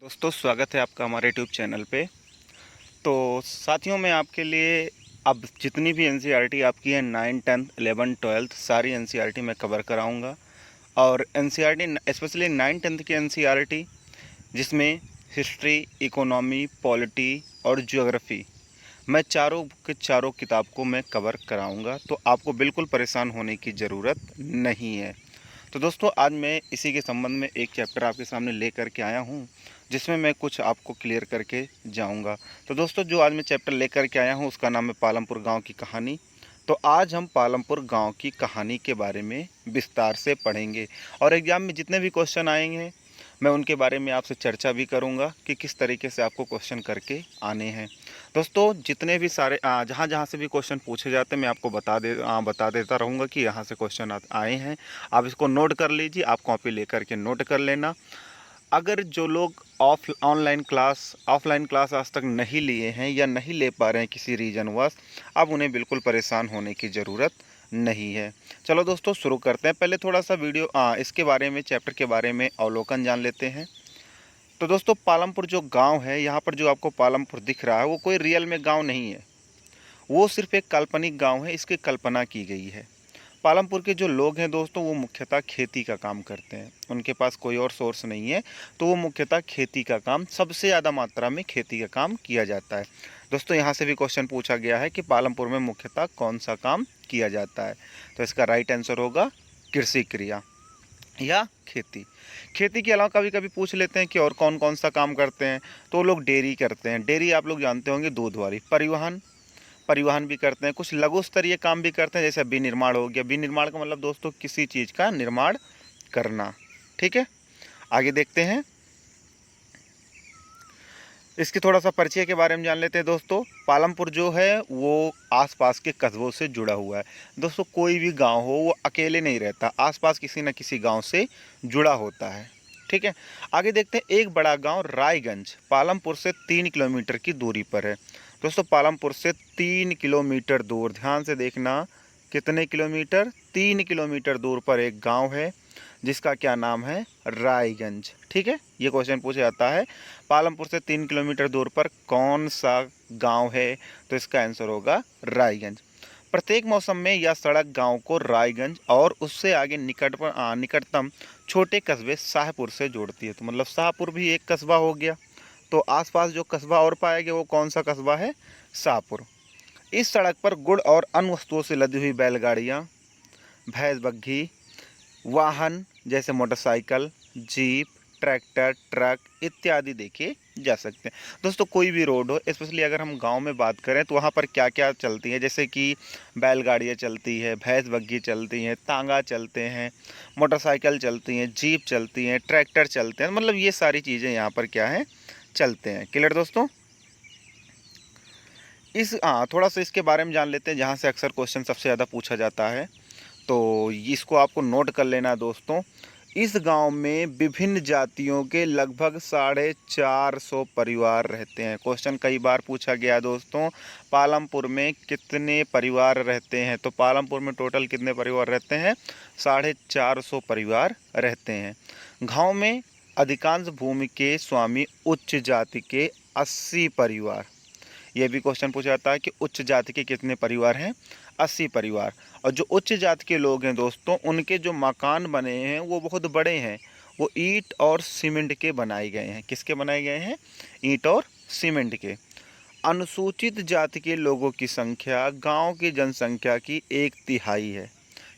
दोस्तों स्वागत है आपका हमारे यूट्यूब चैनल पे। तो साथियों मैं आपके लिए अब जितनी भी एनसीईआरटी आपकी है 9, 10, 11, 12 सारी एनसीईआरटी मैं कवर कराऊंगा। और एनसीईआरटी स्पेशली 9, 10 की एनसीईआरटी जिसमें हिस्ट्री, इकोनॉमी, पॉलिटी और ज्योग्राफी, मैं चारों के चारों किताब को मैं कवर कराऊंगा। तो आपको बिल्कुल परेशान होने की ज़रूरत नहीं है। तो दोस्तों आज मैं इसी के संबंध में एक चैप्टर आपके सामने ले करके आया हूँ, जिसमें मैं कुछ आपको क्लियर करके जाऊँगा। तो दोस्तों जो आज मैं चैप्टर ले करके आया हूँ उसका नाम है पालमपुर गांव की कहानी। तो आज हम पालमपुर गांव की कहानी के बारे में विस्तार से पढ़ेंगे और एग्ज़ाम में जितने भी क्वेश्चन आएंगे मैं उनके बारे में आपसे चर्चा भी करूंगा कि किस तरीके से आपको क्वेश्चन करके आने हैं। दोस्तों जितने भी सारे जहाँ जहाँ से भी क्वेश्चन पूछे जाते हैं मैं आपको बता देता रहूँगा कि यहाँ से क्वेश्चन आए हैं। आप इसको नोट कर लीजिए, आप कॉपी लेकर के नोट कर लेना। अगर जो लोग ऑफलाइन क्लास आज तक नहीं लिए हैं या नहीं ले पा रहे हैं किसी रीजनवश, अब उन्हें बिल्कुल परेशान होने की ज़रूरत नहीं है। चलो दोस्तों शुरू करते हैं। पहले थोड़ा सा इसके बारे में, चैप्टर के बारे में अवलोकन जान लेते हैं। तो दोस्तों पालमपुर जो गांव है, यहाँ पर जो आपको पालमपुर दिख रहा है वो कोई रियल में गांव नहीं है, वो सिर्फ एक काल्पनिक गांव है, इसकी कल्पना की गई है। पालमपुर के जो लोग हैं दोस्तों वो मुख्यतः खेती का काम करते हैं, उनके पास कोई और सोर्स नहीं है, तो वो मुख्यतः खेती का काम, सबसे ज़्यादा मात्रा में खेती का काम किया जाता है। दोस्तों यहाँ से भी क्वेश्चन पूछा गया है कि पालमपुर में मुख्यतः कौन सा काम किया जाता है, तो इसका राइट आंसर होगा कृषि क्रिया या खेती। खेती के अलावा कभी कभी पूछ लेते हैं कि और कौन कौन सा काम करते हैं, तो वो लोग डेयरी करते हैं। डेयरी आप लोग जानते होंगे, दूध वाली। परिवहन परिवहन भी करते हैं। कुछ लघु स्तरीय काम भी करते हैं, जैसे विनिर्माण हो गया। विनिर्माण का मतलब दोस्तों किसी चीज़ का निर्माण करना। ठीक है, आगे देखते हैं, इसके थोड़ा सा परिचय के बारे में जान लेते हैं। दोस्तों पालमपुर जो है वो आसपास के कस्बों से जुड़ा हुआ है। दोस्तों कोई भी गांव हो वो अकेले नहीं रहता, आसपास किसी न किसी गांव से जुड़ा होता है। ठीक है, आगे देखते हैं, एक बड़ा गांव रायगंज पालमपुर से 3 किलोमीटर की दूरी पर है। दोस्तों पालमपुर से 3 किलोमीटर दूर, ध्यान से देखना, कितने किलोमीटर, 3 किलोमीटर दूर पर एक गांव है जिसका क्या नाम है, रायगंज। ठीक है, ये क्वेश्चन पूछा जाता है पालमपुर से 3 किलोमीटर दूर पर कौन सा गांव है, तो इसका आंसर होगा रायगंज। प्रत्येक मौसम में यह सड़क गांव को रायगंज और उससे आगे निकटतम छोटे कस्बे शाहपुर से जोड़ती है। तो मतलब शाहपुर भी एक कस्बा हो गया। तो आसपास जो कस्बा और पाया गया वो कौन सा कस्बा है, शाहपुर। इस सड़क पर गुड़ और अन्य वस्तुओं से लदी हुई बैलगाड़ियाँ, भैंस बग्घी, वाहन जैसे मोटरसाइकिल, जीप, ट्रैक्टर, ट्रक इत्यादि देखे जा सकते हैं। दोस्तों कोई भी रोड हो, स्पेशली अगर हम गांव में बात करें तो वहाँ पर क्या क्या चलती है, जैसे कि बैलगाड़ियाँ चलती है, भैंस बग्घी चलती हैं, तांगा चलते हैं, मोटरसाइकिल चलती हैं, जीप चलती हैं, ट्रैक्टर चलते हैं। मतलब ये सारी चीज़ें यहाँ पर क्या हैं, चलते हैं। क्लियर दोस्तों, थोड़ा सा इसके बारे में जान लेते हैं, जहाँ से अक्सर क्वेश्चन सबसे ज़्यादा पूछा जाता है, तो इसको आपको नोट कर लेना दोस्तों। इस गांव में विभिन्न जातियों के लगभग 450 परिवार रहते हैं। क्वेश्चन कई बार पूछा गया दोस्तों, पालमपुर में कितने परिवार रहते हैं, तो पालमपुर में टोटल कितने परिवार रहते हैं, 450 परिवार रहते हैं। गांव में अधिकांश भूमि के स्वामी उच्च जाति के 80 परिवार। यह भी क्वेश्चन पूछा जाता है कि उच्च जाति के कितने परिवार हैं, 80 परिवार। और जो उच्च जाति के लोग हैं दोस्तों, उनके जो मकान बने हैं वो बहुत बड़े हैं, वो ईंट और सीमेंट के बनाए गए हैं। किसके बनाए गए हैं, ईंट और सीमेंट के। अनुसूचित जाति के लोगों की संख्या गांव की जनसंख्या की 1/3 है।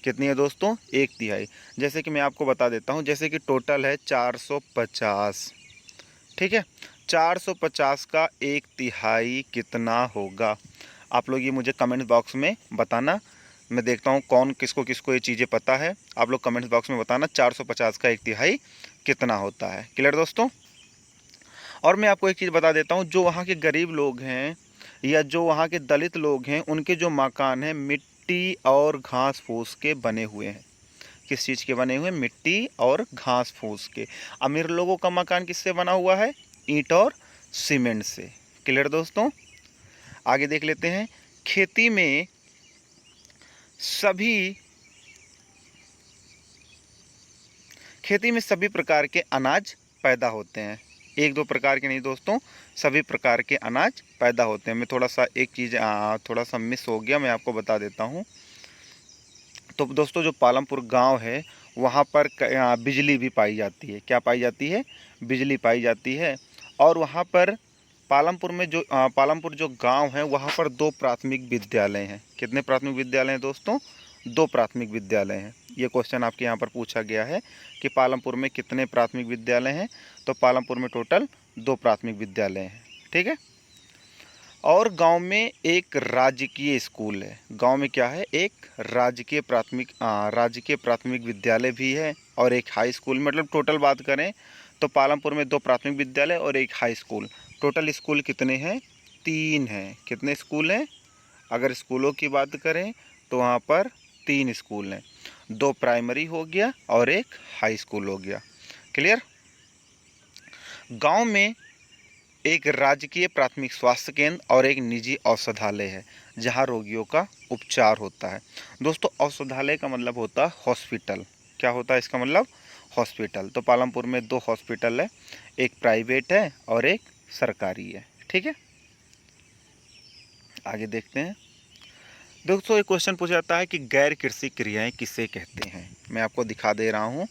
कितनी है दोस्तों, 1/3। जैसे कि मैं आपको बता देता हूँ, जैसे कि टोटल है 450। ठीक है, 450 का 1/3 कितना होगा, आप लोग ये मुझे कमेंट बॉक्स में बताना। मैं देखता हूँ कौन किसको किसको ये चीज़ें पता है। आप लोग कमेंट बॉक्स में बताना 450 का 1/3 कितना होता है। क्लियर दोस्तों, और मैं आपको एक चीज़ बता देता हूँ, जो वहाँ के गरीब लोग हैं या जो वहाँ के दलित लोग हैं, उनके जो मकान हैं मिट्टी और घास फूस के बने हुए हैं। किस चीज़ के बने हुए, मिट्टी और घास फूस के। अमीर लोगों का मकान किससे बना हुआ है, ईंट और सीमेंट से। क्लियर दोस्तों, आगे देख लेते हैं। खेती में सभी खेती में सभी प्रकार के अनाज पैदा होते हैं। एक दो प्रकार के नहीं दोस्तों, सभी प्रकार के अनाज पैदा होते हैं। मैं थोड़ा सा एक चीज़ थोड़ा सा मिस हो गया, मैं आपको बता देता हूँ। तो दोस्तों जो पालमपुर गांव है वहाँ पर बिजली भी पाई जाती है। क्या पाई जाती है? बिजली पाई जाती है। और वहाँ पर पालमपुर जो गांव है वहाँ पर 2 प्राथमिक विद्यालय हैं। कितने प्राथमिक विद्यालय हैं दोस्तों? 2 प्राथमिक विद्यालय हैं। ये क्वेश्चन आपके यहाँ पर पूछा गया है कि पालमपुर में कितने प्राथमिक विद्यालय हैं। तो पालमपुर में टोटल 2 प्राथमिक विद्यालय हैं। ठीक है। और गांव में एक राजकीय स्कूल है। गांव में क्या है? एक राजकीय प्राथमिक विद्यालय भी है और एक हाई स्कूल। मतलब टोटल बात करें तो पालमपुर में 2 प्राथमिक विद्यालय और एक हाई स्कूल। टोटल स्कूल कितने हैं? 3 हैं। कितने स्कूल हैं? अगर स्कूलों की बात करें तो वहाँ पर 3 स्कूल हैं। 2 प्राइमरी हो गया और एक हाई स्कूल हो गया। क्लियर? गांव में एक राजकीय प्राथमिक स्वास्थ्य केंद्र और एक निजी औषधालय है जहां रोगियों का उपचार होता है। दोस्तों औषधालय का मतलब होता है हॉस्पिटल। क्या होता है इसका मतलब? हॉस्पिटल। तो पालमपुर में 2 हॉस्पिटल है, एक प्राइवेट है और एक सरकारी है। ठीक है, आगे देखते हैं। दोस्तों एक क्वेश्चन पूछा जाता है कि गैर कृषि क्रियाएं किसे कहते हैं। मैं आपको दिखा दे रहा हूँ।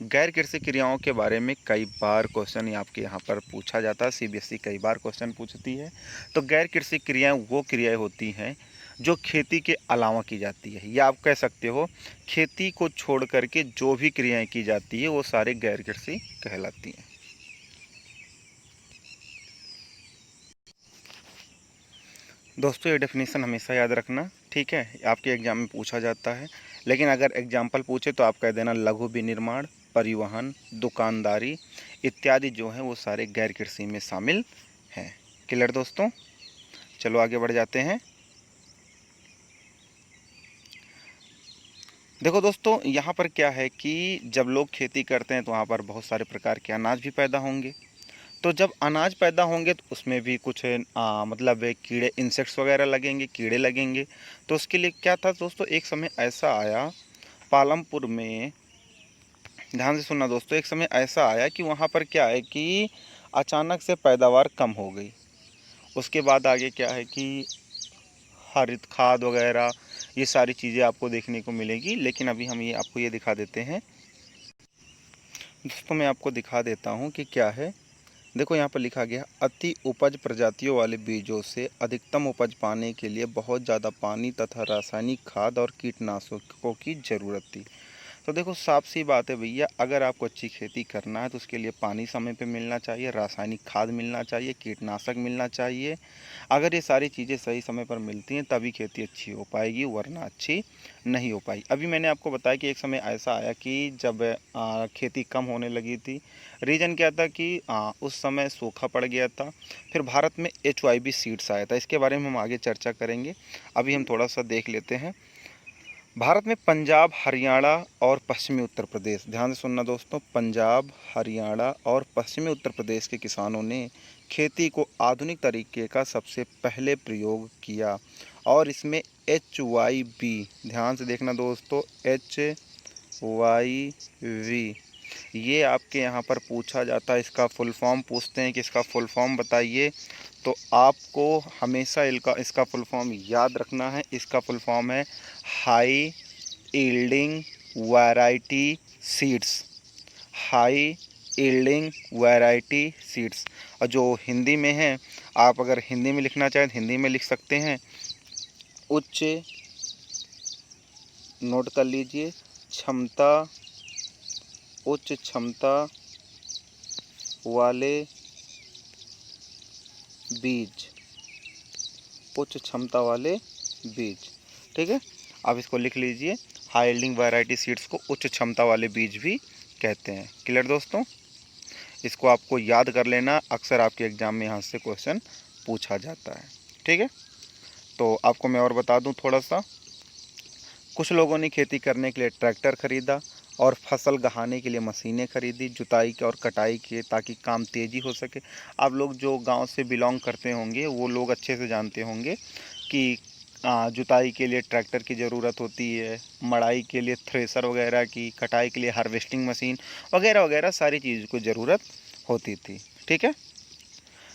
गैर कृषि क्रियाओं के बारे में कई बार क्वेश्चन आपके यहाँ पर पूछा जाता है। सीबीएसई कई बार क्वेश्चन पूछती है। तो गैर कृषि क्रियाएं वो क्रियाएं होती हैं जो खेती के अलावा की जाती है, या आप कह सकते हो खेती को छोड़ करके जो भी क्रियाएं की जाती है वो सारे गैर कृषि कहलाती हैं। दोस्तों ये डेफिनेशन हमेशा याद रखना, ठीक है। आपके एग्जाम में पूछा जाता है, लेकिन अगर एग्जाम्पल पूछे तो आप कह देना लघु विनिर्माण, परिवहन, दुकानदारी इत्यादि जो है वो सारे गैर कृषि में शामिल हैं। क्लियर दोस्तों? चलो आगे बढ़ जाते हैं। देखो दोस्तों यहाँ पर क्या है कि जब लोग खेती करते हैं तो वहाँ पर बहुत सारे प्रकार के अनाज भी पैदा होंगे। तो जब अनाज पैदा होंगे तो उसमें भी कुछ मतलब कीड़े, इंसेक्ट्स वगैरह लगेंगे, कीड़े लगेंगे। तो उसके लिए क्या था दोस्तों, एक समय ऐसा आया पालमपुर में, ध्यान से सुनना दोस्तों, एक समय ऐसा आया कि वहाँ पर क्या है कि अचानक से पैदावार कम हो गई। उसके बाद आगे क्या है कि हरित खाद वगैरह ये सारी चीज़ें आपको देखने को मिलेगी। लेकिन अभी हम आपको ये दिखा देते हैं दोस्तों, मैं आपको दिखा देता हूँ कि क्या है। देखो यहाँ पर लिखा गया अति उपज प्रजातियों वाले बीजों से अधिकतम उपज पाने के लिए बहुत ज़्यादा पानी तथा रासायनिक खाद और कीटनाशकों की ज़रूरत थी। तो देखो साफ सी बात है भैया, अगर आपको अच्छी खेती करना है तो उसके लिए पानी समय पे मिलना चाहिए, रासायनिक खाद मिलना चाहिए, कीटनाशक मिलना चाहिए। अगर ये सारी चीज़ें सही समय पर मिलती हैं तभी खेती अच्छी हो पाएगी, वरना अच्छी नहीं हो पाई। अभी मैंने आपको बताया कि एक समय ऐसा आया कि जब खेती कम होने लगी थी। रीज़न क्या था कि उस समय सूखा पड़ गया था। फिर भारत में HYB सीड्स आया था, इसके बारे में हम आगे चर्चा करेंगे। अभी हम थोड़ा सा देख लेते हैं। भारत में पंजाब, हरियाणा और पश्चिमी उत्तर प्रदेश, ध्यान से सुनना दोस्तों, पंजाब, हरियाणा और पश्चिमी उत्तर प्रदेश के किसानों ने खेती को आधुनिक तरीके का सबसे पहले प्रयोग किया और इसमें HYB, ध्यान से देखना दोस्तों, HYV ये आपके यहाँ पर पूछा जाता है। इसका फुल फॉर्म पूछते हैं कि इसका फुल फॉर्म बताइए, तो आपको हमेशा इसका फुल फॉर्म याद रखना है। इसका फुल फॉर्म है high yielding variety seeds. High yielding variety seeds. और जो हिंदी में है, आप अगर हिंदी में लिखना चाहें तो हिंदी में लिख सकते हैं। उच्च, नोट कर लीजिए, क्षमता, उच्च क्षमता वाले बीज, उच्च क्षमता वाले बीज। ठीक है, आप इसको लिख लीजिए। हाई यील्डिंग वैरायटी सीड्स को उच्च क्षमता वाले बीज भी कहते हैं। क्लियर दोस्तों? इसको आपको याद कर लेना, अक्सर आपके एग्जाम में यहाँ से क्वेश्चन पूछा जाता है। ठीक है, तो आपको मैं और बता दूँ थोड़ा सा। कुछ लोगों ने खेती करने के लिए ट्रैक्टर खरीदा और फसल गहाने के लिए मशीनें खरीदी, जुताई के और कटाई के, ताकि काम तेज़ी हो सके। आप लोग जो गांव से बिलोंग करते होंगे वो लोग अच्छे से जानते होंगे कि जुताई के लिए ट्रैक्टर की ज़रूरत होती है, मड़ाई के लिए थ्रेसर वगैरह की, कटाई के लिए हार्वेस्टिंग मशीन वगैरह वगैरह सारी चीज़ की ज़रूरत होती थी। ठीक है।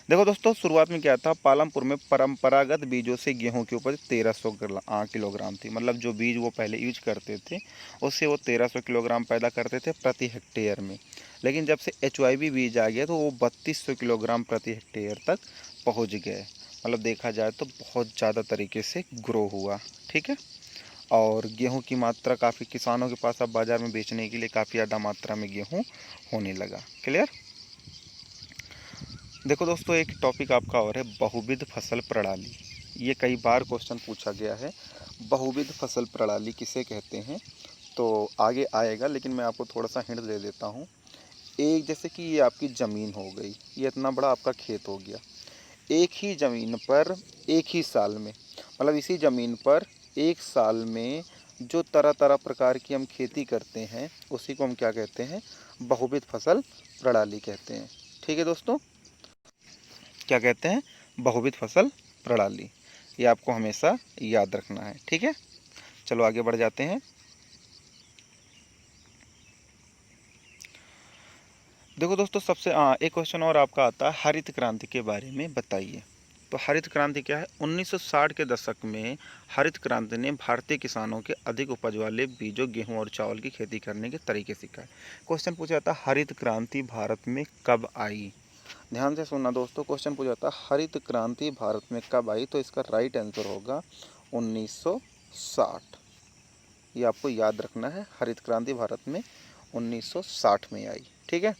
देखो दोस्तों, शुरुआत में क्या था, पालमपुर में परंपरागत बीजों से गेहूं की उपज 1300 किलोग्राम थी। मतलब जो बीज वो पहले यूज करते थे उससे वो 1300 किलोग्राम पैदा करते थे प्रति हेक्टेयर में। लेकिन जब से HYB बीज आ गया तो वो 3200 किलोग्राम प्रति हेक्टेयर तक पहुंच गए। मतलब देखा जाए तो बहुत ज़्यादा तरीके से ग्रो हुआ। ठीक है। और गेहूं की मात्रा काफ़ी किसानों के पास अब बाज़ार में बेचने के लिए काफ़ी ज़्यादा मात्रा में गेहूँ होने लगा। क्लियर। देखो दोस्तों, एक टॉपिक आपका और है बहुविध फसल प्रणाली। ये कई बार क्वेश्चन पूछा गया है, बहुविध फसल प्रणाली किसे कहते हैं। तो आगे आएगा, लेकिन मैं आपको थोड़ा सा हिंट दे देता हूँ। एक, जैसे कि ये आपकी ज़मीन हो गई, ये इतना बड़ा आपका खेत हो गया। एक ही ज़मीन पर एक ही साल में, मतलब इसी ज़मीन पर एक साल में जो तरह तरह प्रकार की हम खेती करते हैं उसी को हम क्या कहते हैं, बहुविध फसल प्रणाली कहते हैं। ठीक है दोस्तों, क्या कहते हैं, बहुविध फसल प्रणाली। ये आपको हमेशा याद रखना है। ठीक है, चलो आगे बढ़ जाते हैं। देखो दोस्तों, सबसे एक क्वेश्चन और आपका आता है, हरित क्रांति के बारे में बताइए। तो हरित क्रांति क्या है। 1960 के दशक में हरित क्रांति ने भारतीय किसानों के अधिक उपज वाले बीजों, गेहूं और चावल की खेती करने के तरीके सिखाए। क्वेश्चन पूछा जाता है, हरित क्रांति भारत में कब आई। ध्यान से सुनना दोस्तों, क्वेश्चन पूछा जाता है हरित क्रांति भारत में कब आई। तो इसका राइट आंसर होगा 1960। ये आपको याद रखना है, हरित क्रांति भारत में 1960 में आई। ठीक है।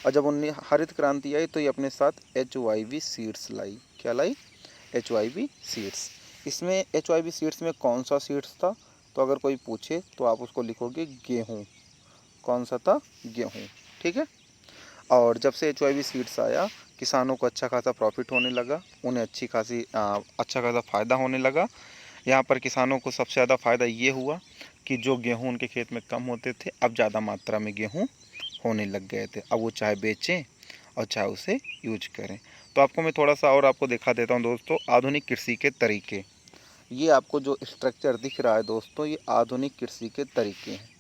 और जब हरित क्रांति आई तो ये अपने साथ HYB सीड्स लाई। क्या लाई, HYB सीड्स। इसमें HYB सीड्स में कौन सा सीड्स था, तो अगर कोई पूछे तो आप उसको लिखोगे गेहूँ। कौन सा था, गेहूँ। ठीक है। और जब से HYB सीड्स आया, किसानों को अच्छा खासा प्रॉफिट होने लगा, उन्हें अच्छा खासा फ़ायदा होने लगा। यहाँ पर किसानों को सबसे ज़्यादा फ़ायदा ये हुआ कि जो गेहूँ उनके खेत में कम होते थे, अब ज़्यादा मात्रा में गेहूँ होने लग गए थे। अब वो चाहे बेचें और चाहे उसे यूज करें। तो आपको मैं थोड़ा सा और आपको दिखा देता हूँ दोस्तों, आधुनिक कृषि के तरीके। ये आपको जो स्ट्रक्चर दिख रहा है दोस्तों, ये आधुनिक कृषि के तरीके हैं।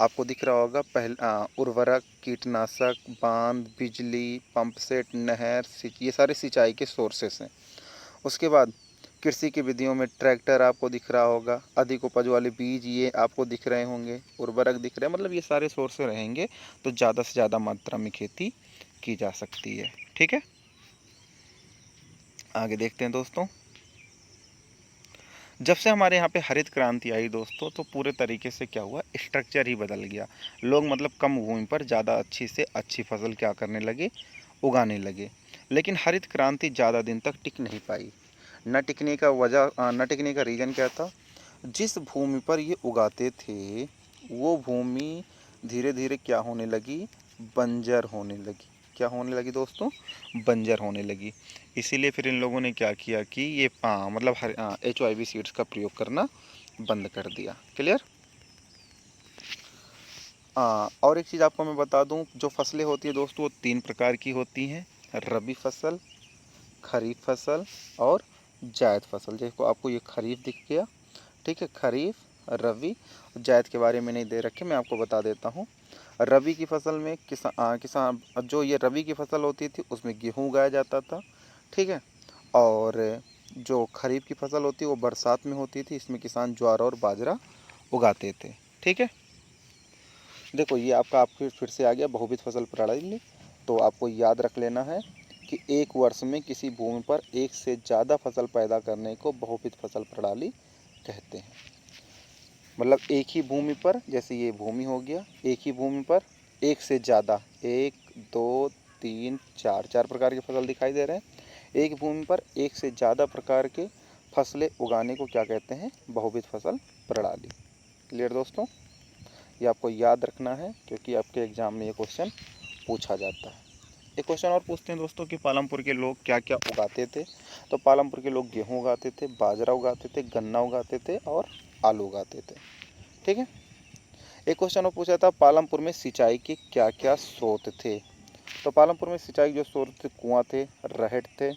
आपको दिख रहा होगा, उर्वरक, कीटनाशक, बांध, बिजली, पंप सेट, नहर, ये सारे सिंचाई के सोर्सेस हैं। उसके बाद कृषि की विधियों में ट्रैक्टर आपको दिख रहा होगा, अधिक उपज वाले बीज ये आपको दिख रहे होंगे, उर्वरक दिख रहे हैं। मतलब ये सारे सोर्स रहेंगे तो ज़्यादा से ज़्यादा मात्रा में खेती की जा सकती है। ठीक है, आगे देखते हैं दोस्तों। जब से हमारे यहाँ पे हरित क्रांति आई दोस्तों, तो पूरे तरीके से क्या हुआ, स्ट्रक्चर ही बदल गया। लोग मतलब कम भूमि पर ज़्यादा अच्छी से अच्छी फसल क्या करने लगे, उगाने लगे। लेकिन हरित क्रांति ज़्यादा दिन तक टिक नहीं पाई। न टिकने का रीज़न क्या था, जिस भूमि पर ये उगाते थे वो भूमि धीरे धीरे क्या होने लगी, बंजर होने लगी। क्या होने लगी दोस्तों, बंजर होने लगी। इसीलिए फिर इन लोगों ने क्या किया कि ये मतलब HYB सीड्स का प्रयोग करना बंद कर दिया। क्लियर। और एक चीज़ आपको मैं बता दूं, जो फसलें होती है दोस्तों वो 3 प्रकार की होती हैं, रबी फसल, खरीफ फसल और जायद फसल। देखो आपको ये खरीफ दिख गया। ठीक है, खरीफ, रबी, जायद के बारे में नहीं दे रखे, मैं आपको बता देता हूँ। रबी की फसल में किसान जो ये रबी की फसल होती थी उसमें गेहूँ उगाया जाता था। ठीक है। और जो खरीफ की फसल होती है वो बरसात में होती थी, इसमें किसान ज्वार और बाजरा उगाते थे। ठीक है। देखो ये आपका आप फिर से आ गया बहुविध फसल प्रणाली। तो आपको याद रख लेना है कि एक वर्ष में किसी भूमि पर एक से ज़्यादा फसल पैदा करने को बहुविध फसल प्रणाली कहते हैं। मतलब एक ही भूमि पर, जैसे ये भूमि हो गया, एक ही भूमि पर एक से ज़्यादा, 1 2 3 4 4 प्रकार की फसल दिखाई दे रहे हैं। एक भूमि पर एक से ज़्यादा प्रकार के फसलें उगाने को क्या कहते हैं, बहुविध फसल प्रणाली। क्लियर दोस्तों, ये आपको याद रखना है क्योंकि आपके एग्ज़ाम में ये क्वेश्चन पूछा जाता है। एक क्वेश्चन और पूछते हैं दोस्तों कि पालमपुर के लोग क्या क्या उगाते थे। तो पालमपुर के लोग गेहूँ उगाते थे, बाजरा उगाते थे, गन्ना उगाते थे और आलू उगाते थे। ठीक है। एक क्वेश्चन और पूछा था, पालमपुर में सिंचाई के क्या क्या स्रोत थे। तो पालमपुर में सिंचाई जो स्रोत थे, कुआं थे, रहट थे,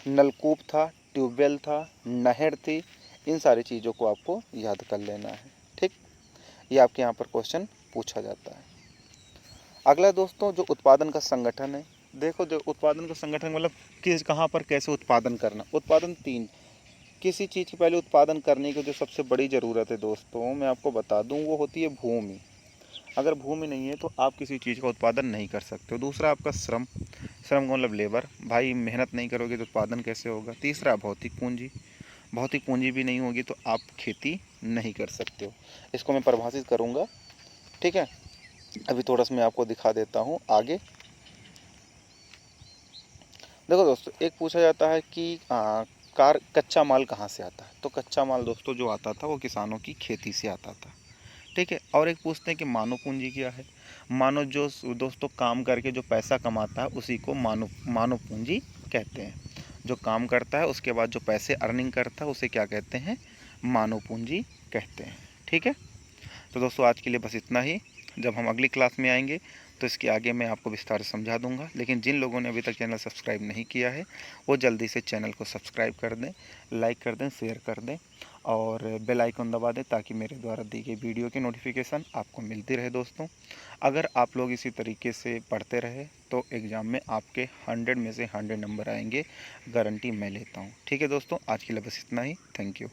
नलकूप था, ट्यूबवेल था, नहर थी। इन सारी चीज़ों को आपको याद कर लेना है। ठीक, ये आपके यहाँ पर क्वेश्चन पूछा जाता है। अगला दोस्तों, जो उत्पादन का संगठन है देखो जो उत्पादन का संगठन मतलब किस कहाँ पर कैसे उत्पादन करना। उत्पादन तीन, किसी चीज़ की पहले उत्पादन करने की जो सबसे बड़ी ज़रूरत है दोस्तों, मैं आपको बता दूं, वो होती है भूमि। अगर भूमि नहीं है तो आप किसी चीज़ का उत्पादन नहीं कर सकते हो। दूसरा आपका श्रम, श्रम का मतलब लेबर, भाई मेहनत नहीं करोगे तो उत्पादन कैसे होगा। तीसरा भौतिक पूंजी, भौतिक पूंजी भी नहीं होगी तो आप खेती नहीं कर सकते हो। इसको मैं परिभाषित करूँगा, ठीक है। अभी थोड़ा सा मैं आपको दिखा देता हूँ आगे। देखो दोस्तों, एक पूछा जाता है कि कार कच्चा माल कहाँ से आता है। तो कच्चा माल दोस्तों जो आता था वो किसानों की खेती से आता था, ठीक है। और एक पूछते हैं कि मानव पूंजी क्या है। मानव जो दोस्तों काम करके जो पैसा कमाता है उसी को मानव मानव पूंजी कहते हैं। जो काम करता है उसके बाद जो पैसे अर्निंग करता है उसे क्या कहते हैं, मानव पूंजी कहते हैं, ठीक है। तो दोस्तों आज के लिए बस इतना ही। जब हम अगली क्लास में आएंगे तो इसके आगे मैं आपको विस्तार से समझा दूंगा। लेकिन जिन लोगों ने अभी तक चैनल सब्सक्राइब नहीं किया है वो जल्दी से चैनल को सब्सक्राइब कर दें, लाइक कर दें, शेयर कर दें और बेल आइकन दबा दें ताकि मेरे द्वारा दी गई वीडियो की नोटिफिकेशन आपको मिलती रहे दोस्तों। अगर आप लोग इसी तरीके से पढ़ते रहे तो एग्ज़ाम में आपके 100 में से 100 नंबर आएंगे, गारंटी मैं लेता हूँ, ठीक है दोस्तों। आज के लिए बस इतना ही। Thank you.